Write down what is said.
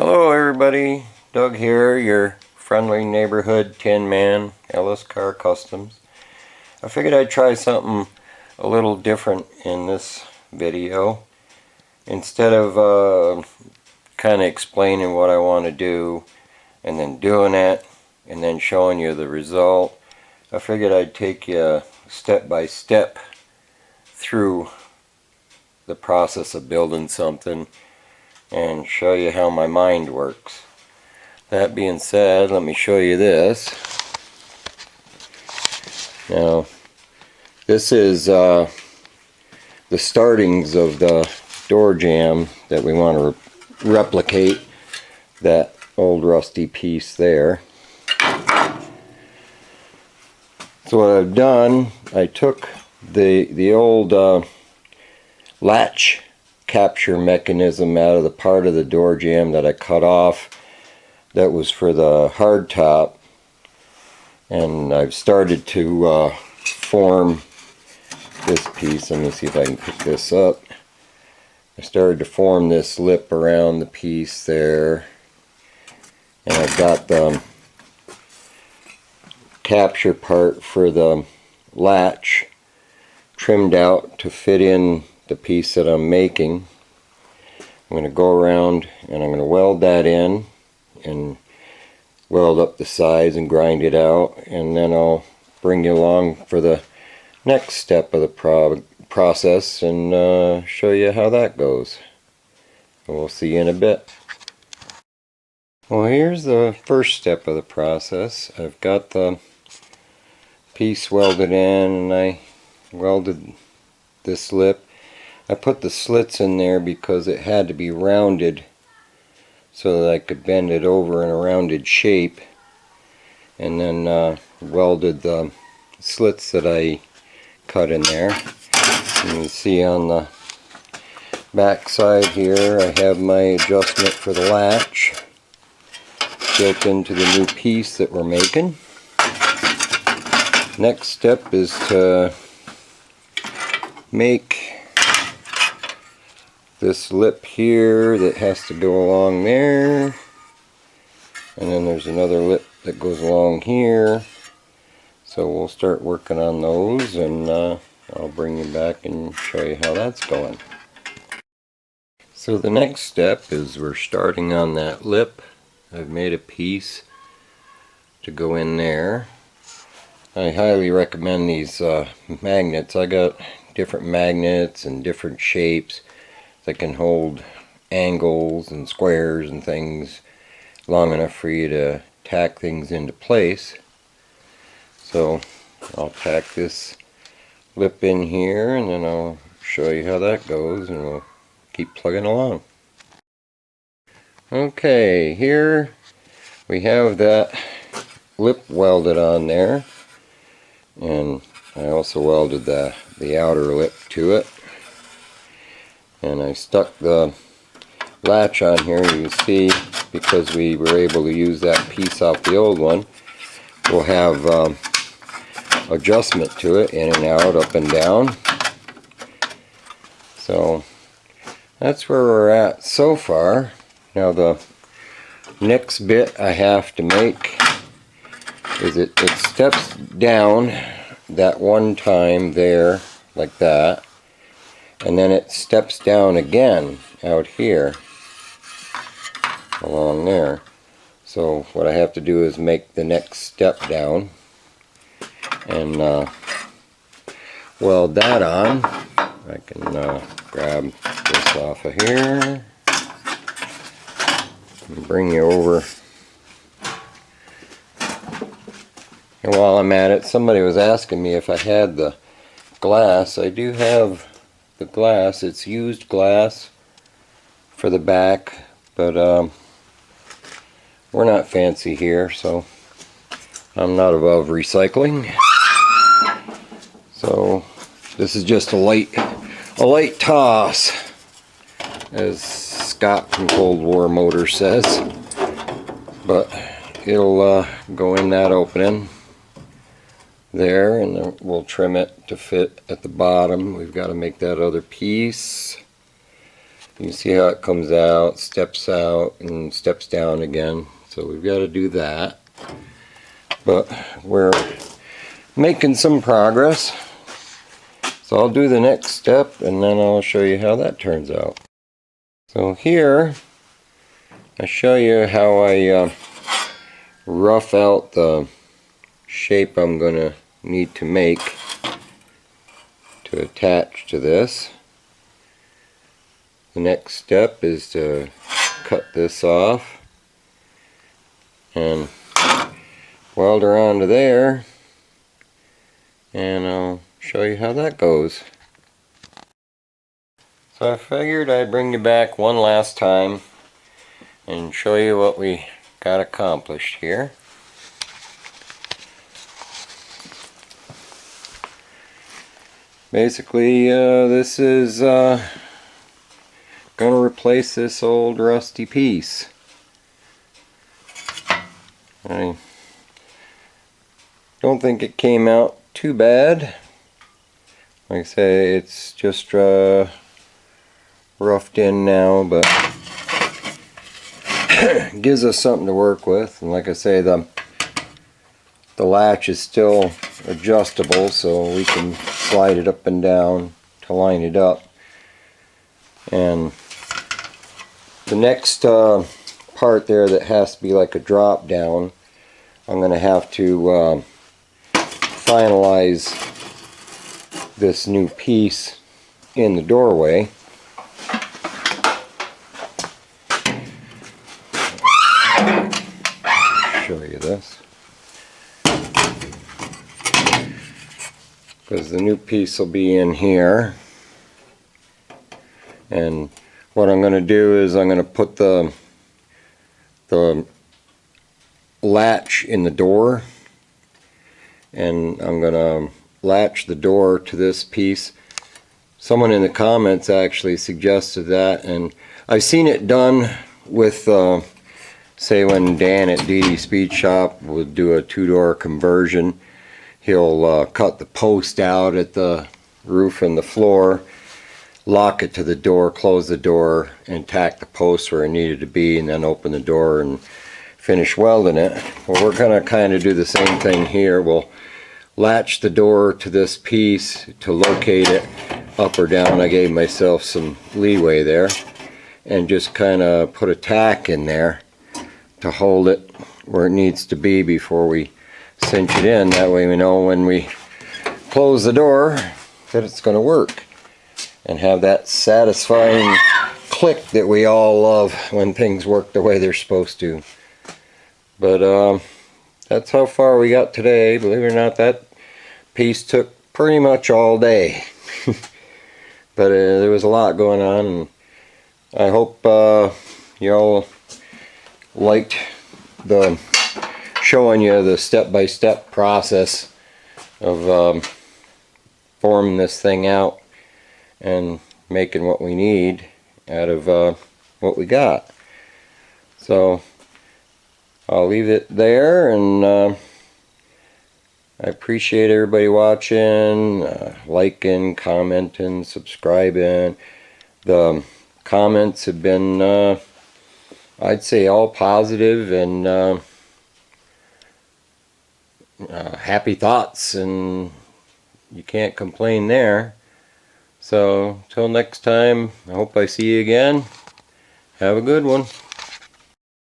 Hello everybody, Doug here, your friendly neighborhood tin man, Ellis Car Customs. I figured I'd try something a little different in this video. Instead of kind of explaining what I want to do and then doing it and then showing you the result, I figured I'd take you step by step through the process of building something and show you how my mind works. That being said, let me show you this. Now, this is the startings of the door jamb that we want to replicate, that old rusty piece there. So what I've done, I took the old latch capture mechanism out of the part of the door jamb that I cut off that was for the hardtop, and I've started to form this piece. Let me see if I can pick this up. I started to form this lip around the piece there, and I've got the capture part for the latch trimmed out to fit in the piece that I'm making. I'm going to go around and I'm going to weld that in and weld up the sides and grind it out, and then I'll bring you along for the next step of the process and show you how that goes. And we'll see you in a bit. Well, here's the first step of the process. I've got the piece welded in, and I welded this lip. I put the slits in there because it had to be rounded so that I could bend it over in a rounded shape, and then welded the slits that I cut in there. You can see on the back side here I have my adjustment for the latch built into the new piece that we're making. Next step is to make this lip here that has to go along there, and then there's another lip that goes along here. So we'll start working on those, and I'll bring you back and show you how that's going. So the next step is we're starting on that lip. I've made a piece to go in there. I highly recommend these magnets. I got different magnets and different shapes that can hold angles and squares and things long enough for you to tack things into place. So I'll tack this lip in here, and then I'll show you how that goes, and we'll keep plugging along. Okay, here we have that lip welded on there, and I also welded the outer lip to it. And I stuck the latch on here. You see, because we were able to use that piece off the old one, we'll have adjustment to it, in and out, up and down. So that's where we're at so far. Now the next bit I have to make is it steps down that one time there, like that, and then it steps down again out here along there. So what I have to do is make the next step down and weld that on. I can grab this off of here and bring you over. And while I'm at it, somebody was asking me if I had the glass. I do have the glass. It's used glass for the back, but we're not fancy here, so I'm not above recycling. So this is just a light toss, as Scott from Cold War Motors says, but it'll go in that opening there, and then we'll trim it to fit at the bottom. We've got to make that other piece, You see how it comes out, and steps down again. So we've got to do that. But we're making some progress. So I'll do the next step and then I'll show you how that turns out. So here I show you how I rough out the shape I'm going to need to make to attach to this. The next step is to cut this off and weld her onto there, and I'll show you how that goes. So I figured I'd bring you back one last time and show you what we got accomplished here. Basically, this is going to replace this old rusty piece. I don't think it came out too bad. Like I say, it's just roughed in now, but it gives us something to work with. And like I say, the latch is still adjustable, so we can slide it up and down to line it up. And the next part there that has to be like a drop down, I'm going to have to finalize this new piece in the doorway. Show you this, because the new piece will be in here. And what I'm going to do is I'm going to put the latch in the door, and I'm going to latch the door to this piece. Someone in the comments actually suggested that, and I've seen it done with say when Dan at DD Speed Shop would do a two-door conversion. He'll cut the post out at the roof and the floor, lock it to the door, close the door, and tack the post where it needed to be, and then open the door and finish welding it. Well, we're going to kind of do the same thing here. We'll latch the door to this piece to locate it up or down. I gave myself some leeway there, and just kind of put a tack in there to hold it where it needs to be before we cinch it in. That way we know when we close the door that it's going to work, and have that satisfying click that we all love when things work the way they're supposed to. But that's how far we got today. Believe it or not, that piece took pretty much all day. But there was a lot going on, and I hope you all liked the showing you the step-by-step process of forming this thing out and making what we need out of what we got. So I'll leave it there, and I appreciate everybody watching, liking, commenting, subscribing. The comments have been I'd say all positive and happy thoughts, and you can't complain there. So till next time, I hope I see you again. Have a good one.